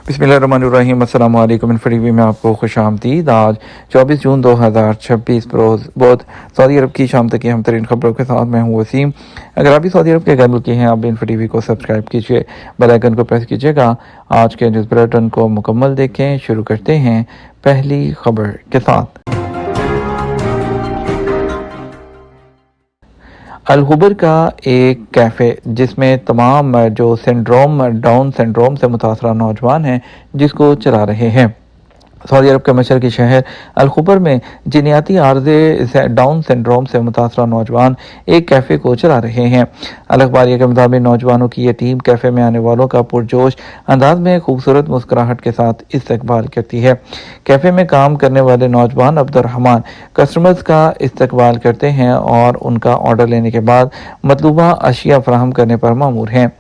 बिस्मिल्लाहिर्रहमानिर्रहीम। अस्सलाम वालेकुम। इन्फोटीवी में आपको खुश आमदीद। आज 24 जून 2026 रोज़ बहुत सऊदी अरब की शाम तक की हम तरीन खबरों के साथ मैं हूँ वसीम। अगर आप भी सऊदी अरब के गैर मुल्की हैं, आप इन्फोटीवी को सब्सक्राइब कीजिए, बेल आइकन को प्रेस कीजिएगा। आज के न्यूज़ बुलेटिन को मुकम्मल देखें। शुरू करते हैं पहली खबर के साथ। अल-खुबर का एक कैफ़े जिसमें तमाम जो डाउन सिंड्रोम से मुतासरा नौजवान हैं जिसको चला रहे हैं। सऊदी अरब के मशरक़ी शहर अल-खुबर में जिन्याती आर्ज़े डाउन सिंड्रोम से मुतासरा नौजवान एक कैफ़े को चला रहे हैं। अल-अखबारिया के मुताबिक नौजवानों की ये टीम कैफ़े में आने वालों का पुरजोश अंदाज में खूबसूरत मुस्कुराहट के साथ इस्तकबाल करती है। कैफ़े में काम करने वाले नौजवान अब्दुर्रहमान कस्टमर्स का इस्तकबाल करते हैं और उनका ऑर्डर लेने के बाद मतलूबा अशिया फराहम करने पर मामूर हैं।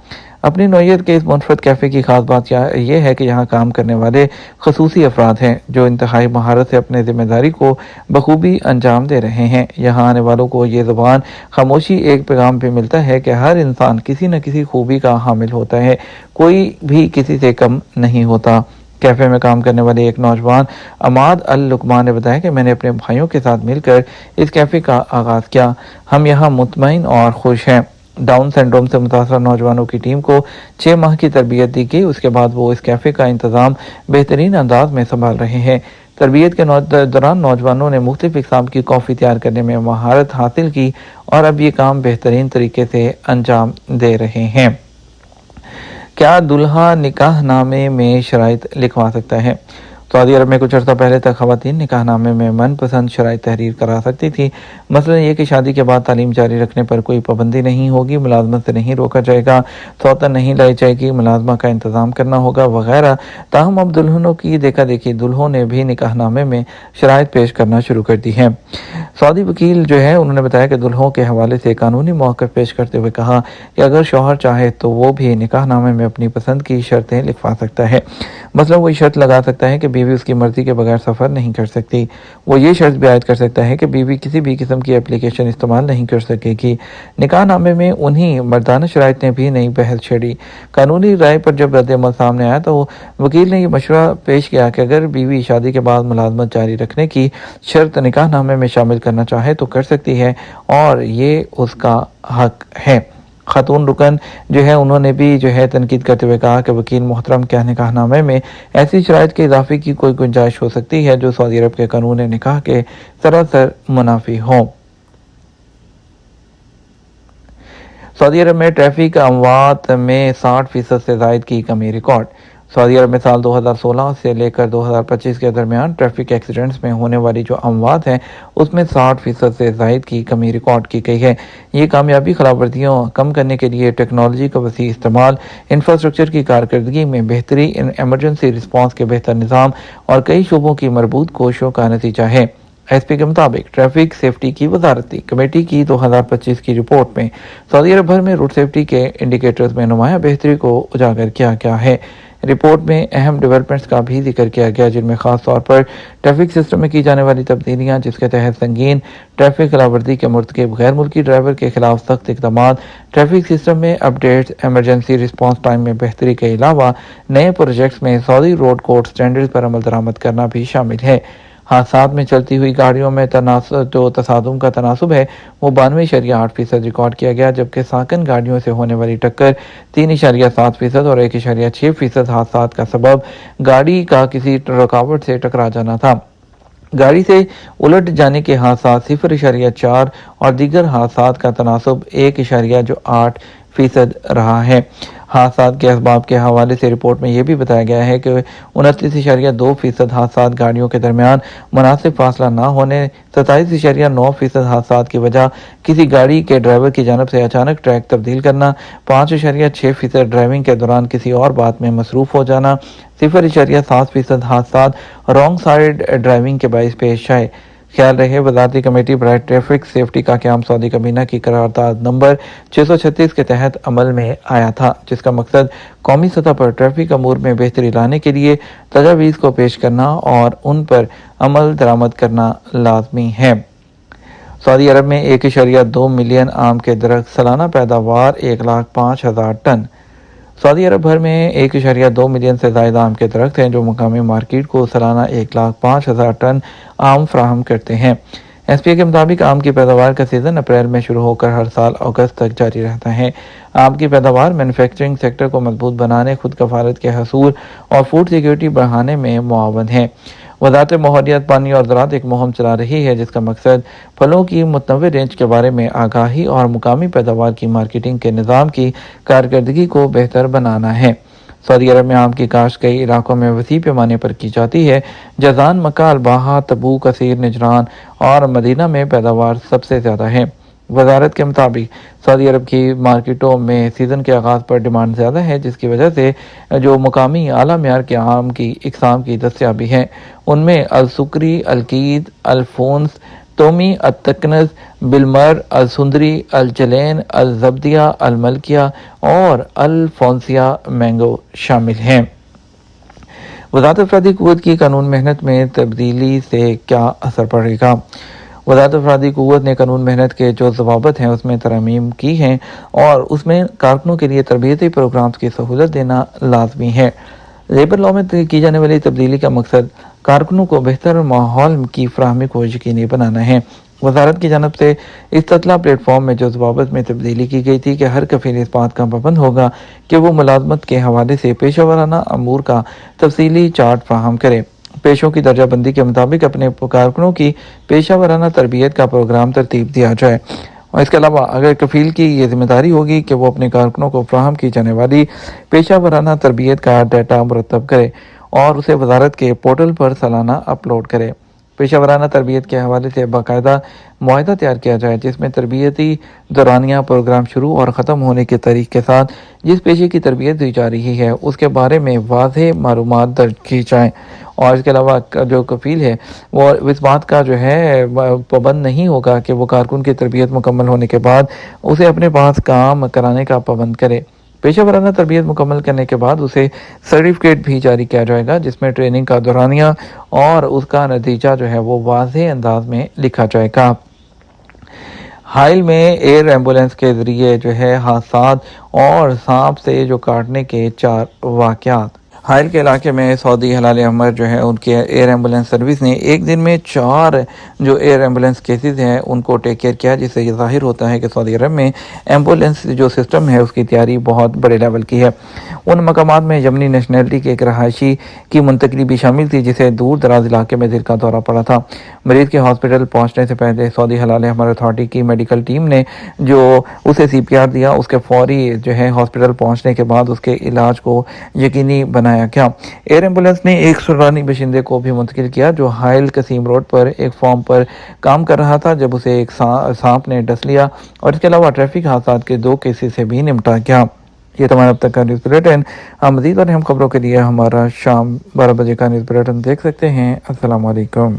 अपनी नौइयत के इस मुनफरद कैफ़े की खास बात यह है कि यहाँ काम करने वाले खसूसी अफराद हैं जो इंतहाई महारत से अपने ज़िम्मेदारी को बखूबी अंजाम दे रहे हैं। यहाँ आने वालों को ये ज़ुबान खामोशी एक पैगाम भी मिलता है कि हर इंसान किसी न किसी खूबी का हामिल होता है, कोई भी किसी से कम नहीं होता। कैफ़े में काम करने वाले एक नौजवान अमाद अल लुकमान ने बताया कि मैंने अपने भाइयों के साथ मिलकर इस कैफ़े का आगाज़ किया। हम यहाँ मुतमईन और खुश हैं। डाउन सिंड्रोम से मुतासर नौजवानों की टीम को 6 माह की तरबियत दी गई। उसके बाद वो इस कैफ़े का इंतज़ाम बेहतरीन अंदाज में संभाल रहे हैं। तरबियत के दौरान नौजवानों ने मुख्तलिफ इक़साम की कॉफ़ी तैयार करने में महारत हासिल की और अब ये काम बेहतरीन तरीके से अंजाम दे रहे हैं। क्या दुल्हा निकाह नामे में शराइत लिखवा सकता है? सऊदी अरब में कुछ अर्सा पहले तक ख़वातीन निकाहनामे में मनपसंद शराइत तहरीर करा सकती थी। मसलन ये कि शादी के बाद तालीम जारी रखने पर कोई पाबंदी नहीं होगी, मुलाजमत से नहीं रोका जाएगा, सौतन नहीं लाई जाएगी, मुलाजमा का इंतज़ाम करना होगा वगैरह। ताहम अब दुल्हनों की देखा देखी दुल्हों ने भी निकाहनामे में शराइत पेश करना शुरू कर दी है। सऊदी वकील जो है उन्होंने बताया कि दुल्हों के हवाले से कानूनी मौक़िफ़ पेश करते हुए कहा कि अगर शौहर चाहे तो वो भी निकाहनामे में अपनी पसंद की शर्तें लिखवा सकता है। मसलन वो शर्त लगा सकता है कि बीवी उसकी मर्जी के बगैर सफ़र नहीं कर सकती। वो ये शर्त भी आयद कर सकता है कि बीवी किसी भी किस्म की एप्लीकेशन इस्तेमाल नहीं कर सकेगी। निकाहनामे में उन्हीं मर्दाना शराइत ने भी नई बहस छेड़ी। कानूनी राय पर जब रद्द-ए-अमल सामने आया तो वकील ने यह मशवरा पेश किया कि अगर बीवी शादी के बाद मुलाजमत जारी रखने की शर्त निकाहनामे में शामिल करना चाहे तो कर सकती है और ये उसका हक है। खातून रुकन जो है उन्होंने भी जो है तनकीद करते हुए कहा कि वकील मोहतरम क्या निकाहनामे में ऐसी शराइत के इजाफे की कोई गुंजाइश हो सकती है जो सऊदी अरब के कानून निकाह के सरासर मुनाफी हो। सऊदी अरब में ट्रैफिक अमवात में 60% से ज़ायद की कमी रिकॉर्ड। सऊदी अरब में साल 2016 से लेकर 2025 के दरमियान ट्रैफिक एक्सीडेंट्स में होने वाली जो अमवात हैं उसमें 60% से ज़ायद की कमी रिकॉर्ड की गई है। ये कामयाबी खिलाफवर्जियों कम करने के लिए टेक्नोलॉजी का वसी इस्तेमाल, इंफ्रास्ट्रक्चर की कारकर्दगी में बेहतरी, एमरजेंसी रिस्पॉन्स के बेहतर निज़ाम और कई शोबों की मरबूत कोशिशों का नतीजा है। एसपी के मुताबिक ट्रैफिक सेफ्टी की वजारती कमेटी की 2025 की रिपोर्ट में सऊदी अरब भर में रोड सेफ्टी के इंडिकेटर्स में नुमाया बेहतरी को उजागर किया गया है। रिपोर्ट में अहम डेवलपमेंट्स का भी जिक्र किया गया जिनमें खास तौर पर ट्रैफिक सिस्टम में की जाने वाली तब्दीलियां जिसके तहत संगीन ट्रैफिक खिलाफवर्जी के मुर्तकिब गैर मुल्की ड्राइवर के खिलाफ सख्त इक़दाम, ट्रैफिक सिस्टम में अपडेट्स, एमरजेंसी रिस्पॉन्स टाइम में बेहतरी के अलावा नए प्रोजेक्ट्स में सऊदी रोड कोड स्टैंडर्ड्स पर अमल दरामद करना भी शामिल है। हादसात में चलती हुई गाड़ियों में जो तसादुम का तनासुब है वो 92.8% रिकॉर्ड किया गया, जबकि साकन गाड़ियों से होने वाली टक्कर 3.7% और 1.6% हादसात का सबब गाड़ी का किसी रुकावट से टकरा जाना था। गाड़ी से उलट जाने के हादसात 0.4 और दीगर हादसात का तनासुब 1.8% रहा है। हादसात के असबाब के हवाले से रिपोर्ट में यह भी बताया गया है कि 29.2% हादसात गाड़ियों के दरमियान मुनासिब फासला ना होने, 27.9% हादसात की वजह किसी गाड़ी के ड्राइवर की जानब से अचानक ट्रैक तब्दील करना, 5.6% ड्राइविंग के दौरान किसी और बात में मसरूफ़ हो जाना, 0.7% हादसात रॉन्ग साइड ड्राइविंग के बाइस पेश आए। ख्याल रहे वजारती कमेटी बराए ट्रैफिक सेफ्टी का क़याम सऊदी काबीना की करारदाद नंबर 636 के तहत अमल में आया था, जिसका मकसद कौमी सतह पर ट्रैफिक अमूर में बेहतरी लाने के लिए तजावीज़ को पेश करना और उन पर अमल दरामद करना लाजमी है। सऊदी अरब में 1.2 मिलियन आम के दरख्त, सालाना पैदावार 1,05,000 टन। سعودی عرب بھر میں 1.2 ملین سے زائد آم کے درخت ہیں جو مقامی مارکیٹ کو سالانہ 1,05,000 ٹن آم فراہم کرتے ہیں۔ ایس پی اے کے مطابق آم کی پیداوار کا سیزن اپریل میں شروع ہو کر ہر سال اگست تک جاری رہتا ہے۔ آم کی پیداوار مینوفیکچرنگ سیکٹر کو مضبوط بنانے، خود کفالت کے حصول اور فوڈ سیکیورٹی بڑھانے میں معاون ہے۔ وزارت ماحولیات، پانی اور زراعت ایک مہم چلا رہی ہے جس کا مقصد پھلوں کی متنوع رینج کے بارے میں آگاہی اور مقامی پیداوار کی مارکیٹنگ کے نظام کی کارکردگی کو بہتر بنانا ہے۔ سعودی عرب میں آم کی کاشت کئی علاقوں میں وسیع پیمانے پر کی جاتی ہے۔ جازان، مکہ، الباحہ، تبوک، کثیر، نجران اور مدینہ میں پیداوار سب سے زیادہ ہے۔ وزارت کے مطابق سعودی عرب کی مارکیٹوں میں سیزن کے آغاز پر ڈیمانڈ زیادہ ہے، جس کی وجہ سے جو مقامی اعلیٰ معیار کے آم کی اقسام کی دستیابی ہے ان میں السکری، الکید، الفونس، تومی، التکنز، بلمر، السندری، الجلین، الزبدیہ، الملکیہ اور الفونسیا مینگو شامل ہیں۔ وزارت افرادی قوت کی قانون محنت میں تبدیلی سے کیا اثر پڑے گا؟ وزارت افرادی قوت نے قانون محنت کے جو ضوابط ہیں اس میں ترامیم کی ہیں اور اس میں کارکنوں کے لیے تربیتی پروگرامز کی سہولت دینا لازمی ہے۔ لیبر لاء میں کی جانے والی تبدیلی کا مقصد کارکنوں کو بہتر ماحول کی فراہمی کو یقینی بنانا ہے۔ وزارت کی جانب سے استطلاع پلیٹ فارم میں جو ضوابط میں تبدیلی کی گئی تھی کہ ہر کفیل اس بات کا پابند ہوگا کہ وہ ملازمت کے حوالے سے پیشہ ورانہ امور کا تفصیلی چارٹ فراہم کرے۔ پیشوں کی درجہ بندی کے مطابق اپنے کارکنوں کی پیشہ ورانہ تربیت کا پروگرام ترتیب دیا جائے، اور اس کے علاوہ اگر کفیل کی یہ ذمہ داری ہوگی کہ وہ اپنے کارکنوں کو فراہم کی جانے والی پیشہ ورانہ تربیت کا ڈیٹا مرتب کرے اور اسے وزارت کے پورٹل پر سالانہ اپلوڈ کرے۔ پیشہ ورانہ تربیت کے حوالے سے باقاعدہ معاہدہ تیار کیا جائے جس میں تربیتی دورانیہ پروگرام شروع اور ختم ہونے کی تاریخ کے ساتھ جس پیشے کی تربیت دی جا رہی ہے اس کے بارے میں واضح معلومات درج کی جائیں، اور اس کے علاوہ جو کفیل ہے وہ اس بات کا جو ہے پابند نہیں ہوگا کہ وہ کارکن کی تربیت مکمل ہونے کے بعد اسے اپنے پاس کام کرانے کا پابند کرے۔ پیشہ ورانہ تربیت مکمل کرنے کے بعد اسے سرٹیفکیٹ بھی جاری کیا جائے گا جس میں ٹریننگ کا دورانیہ اور اس کا نتیجہ جو ہے وہ واضح انداز میں لکھا جائے گا۔ حائل میں ایئر ایمبولنس کے ذریعے جو ہے حادثات اور سانپ سے جو کاٹنے کے 4 واقعات۔ حائل کے علاقے میں سعودی ہلال احمر جو ہے ان کے ایئر ایمبولنس سروس نے ایک دن میں 4 جو ایئر ایمبولنس کیسز ہیں ان کو ٹیک کیئر کیا، جس سے یہ ظاہر ہوتا ہے کہ سعودی عرب میں ایمبولنس جو سسٹم ہے اس کی تیاری بہت بڑے لیول کی ہے۔ ان مقامات میں یمنی نیشنلٹی کے ایک رہائشی کی منتقلی بھی شامل تھی جسے دور دراز علاقے میں دل کا دورہ پڑا تھا۔ مریض کے ہاسپٹل پہنچنے سے پہلے سعودی ہلال احمر اتھارٹی کی میڈیکل ٹیم نے جو اسے CPR دیا، اس کے فوری جو ہے ہاسپٹل پہنچنے کے بعد اس کے علاج کو یقینی بنایا گیا۔ ایئر ایمبولنس نے ایک سوڈانی باشندے کو بھی منتقل کیا جو حائل قسیم روڈ پر ایک فارم پر کام کر رہا تھا جب اسے ایک سانپ نے ڈس لیا، اور اس کے علاوہ ٹریفک حادثات کے 2 کیسز سے بھی نمٹا گیا۔ یہ تمام اب تک کا نیوز بلیٹن۔ مزید اور اہم خبروں کے لیے ہمارا شام 12 بجے کا نیوز بلیٹن دیکھ سکتے ہیں۔ السلام علیکم۔